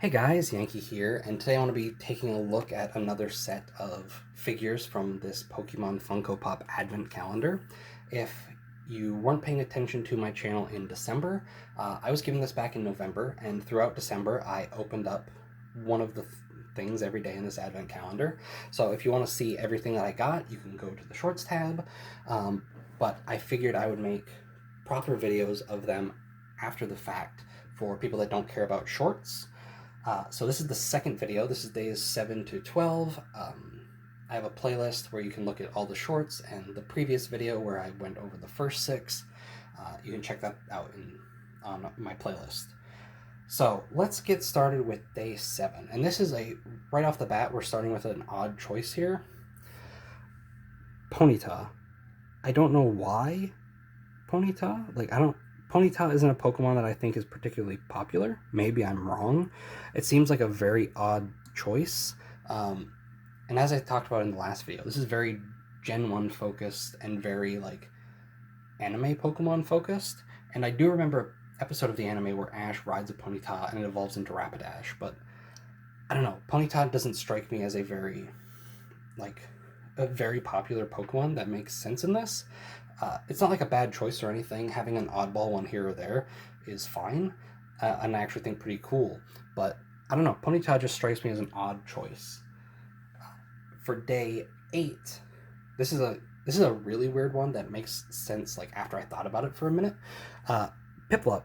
Hey guys, Yankee here, and today I want to be taking a look at another set of figures from this Pokemon Funkopop Advent Calendar. If you weren't paying attention to my channel in December, I was giving this back in November, and throughout December I opened up one of the things every day in this Advent Calendar. So if you want to see everything that I got, you can go to the Shorts tab, but I figured I would make proper videos of them after the fact for people that don't care about shorts. So this is the second video. This is days 7 to 12. I have a playlist where you can look at all the shorts, and the previous video where I went over the first 6, you can check that out on my playlist. So let's get started with day 7. And this is right off the bat, we're starting with an odd choice here. Ponyta. I don't know why Ponyta. Ponyta isn't a Pokemon that I think is particularly popular. Maybe I'm wrong. It seems like a very odd choice. And as I talked about in the last video, this is very Gen 1 focused and very anime Pokemon focused. And I do remember an episode of the anime where Ash rides a Ponyta and it evolves into Rapidash, but I don't know. Ponyta doesn't strike me as a very popular Pokemon that makes sense in this. It's not like a bad choice or anything. Having an oddball one here or there is fine, and I actually think pretty cool. But I don't know, Ponyta just strikes me as an odd choice. For day 8, this is a really weird one that makes sense after I thought about it for a minute. Piplup.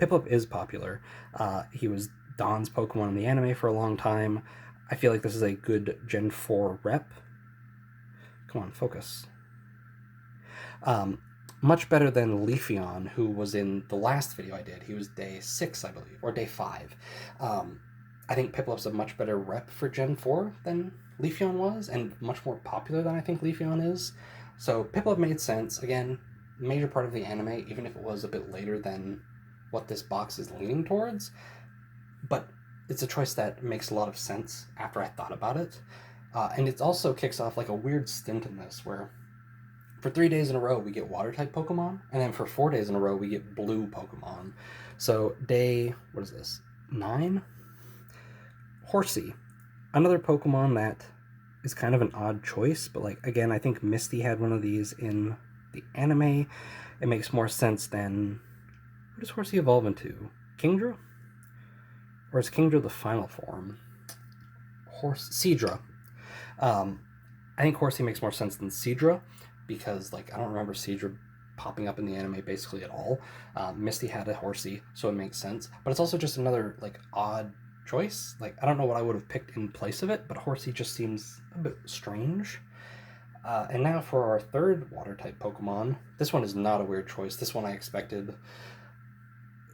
Piplup is popular. He was Dawn's Pokemon in the anime for a long time. I feel like this is a good Gen 4 rep. Come on, focus. Much better than Leafeon, who was in the last video I did. He was day 6, I believe, or day 5. I think Piplup's a much better rep for Gen 4 than Leafeon was, and much more popular than I think Leafeon is. So Piplup made sense. Again, major part of the anime, even if it was a bit later than what this box is leaning towards. But it's a choice that makes a lot of sense after I thought about it. And it also kicks off a weird stint in this, where for 3 days in a row, we get Water-type Pokemon, and then for 4 days in a row, we get Blue Pokemon. So day, 9? Horsey. Another Pokemon that is kind of an odd choice, but again, I think Misty had one of these in the anime. It makes more sense than... What does Horsey evolve into? Kingdra? Or is Kingdra the final form? Seadra. I think Horsey makes more sense than Seadra, because I don't remember Seadra popping up in the anime basically at all. Misty had a Horsey, so it makes sense. But it's also just another odd choice. I don't know what I would have picked in place of it, but Horsey just seems a bit strange. And now for our third Water-type Pokemon. This one is not a weird choice. This one I expected.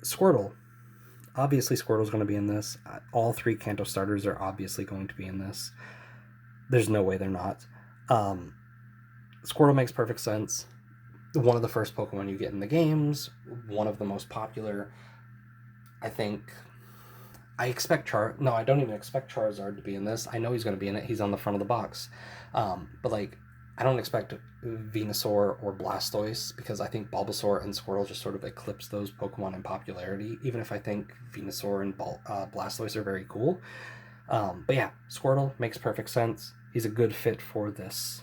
Squirtle. Obviously Squirtle's going to be in this. All 3 Kanto starters are obviously going to be in this. There's no way they're not. Squirtle makes perfect sense. One of the first Pokemon you get in the games, one of the most popular. I don't even expect Charizard to be in this. I know he's going to be in it. He's on the front of the box. But I don't expect Venusaur or Blastoise, because I think Bulbasaur and Squirtle just sort of eclipse those Pokemon in popularity, even if I think Venusaur and Blastoise are very cool. But yeah, Squirtle makes perfect sense. He's a good fit for this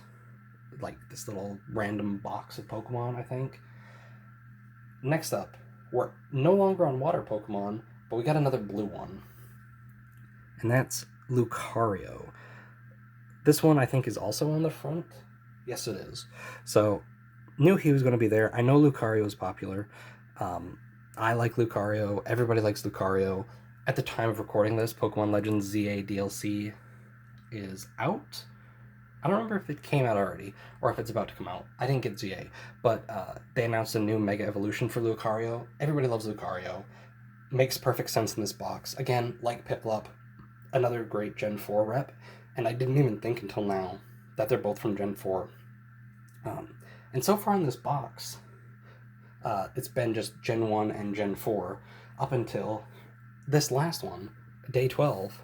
this little random box of Pokemon, I think. Next up, we're no longer on water Pokemon, but we got another blue one. And that's Lucario. This one I think is also on the front. Yes, it is. So, knew he was going to be there. I know Lucario is popular. I like Lucario. Everybody likes Lucario. At the time of recording this, Pokemon Legends ZA DLC is out. I don't remember if it came out already or if it's about to come out. I didn't get ZA, but they announced a new Mega Evolution for Lucario. Everybody loves Lucario. Makes perfect sense in this box. Again, like Piplup, another great Gen 4 rep, and I didn't even think until now that they're both from Gen 4. And so far in this box, it's been just Gen 1 and Gen 4 up until this last one, day 12.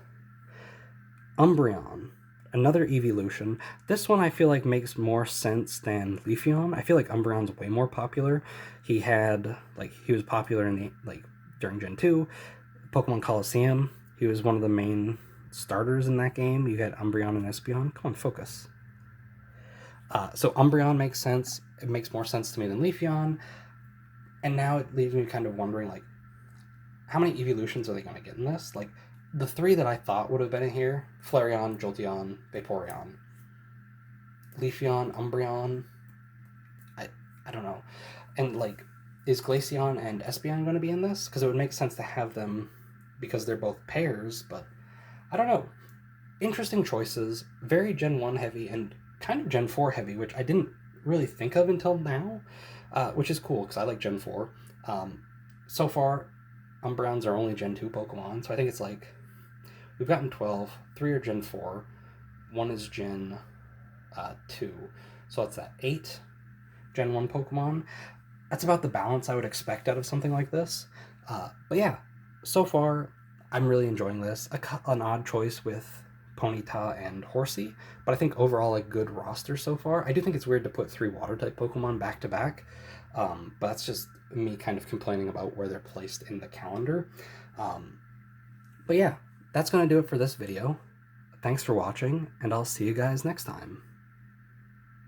Umbreon. Another evolution. This one I feel like makes more sense than Leafeon. I feel like Umbreon's way more popular. He was popular in the during Gen 2, Pokemon Coliseum. He was one of the main starters in that game. You had Umbreon and Espeon. Come on, focus. So Umbreon makes sense. It makes more sense to me than Leafeon. And now it leaves me kind of wondering, like, how many evolutions are they going to get in this? Like, the 3 that I thought would have been in here, Flareon, Jolteon, Vaporeon. Leafeon, Umbreon, I don't know. And, like, is Glaceon and Espeon going to be in this? Because it would make sense to have them because they're both pairs, but I don't know. Interesting choices, very Gen 1 heavy and kind of Gen 4 heavy, which I didn't really think of until now, which is cool because I like Gen 4. So far, Umbreons are only Gen 2 Pokemon, so I think it's like we've gotten 12, 3 are Gen 4, 1 is Gen 2, so that's that 8 Gen 1 Pokemon. That's about the balance I would expect out of something like this. But yeah, so far, I'm really enjoying this. An odd choice with Ponyta and Horsey, but I think overall a good roster so far. I do think it's weird to put 3 water-type Pokemon back-to-back, but that's just me kind of complaining about where they're placed in the calendar. But yeah, that's going to do it for this video. Thanks for watching, and I'll see you guys next time.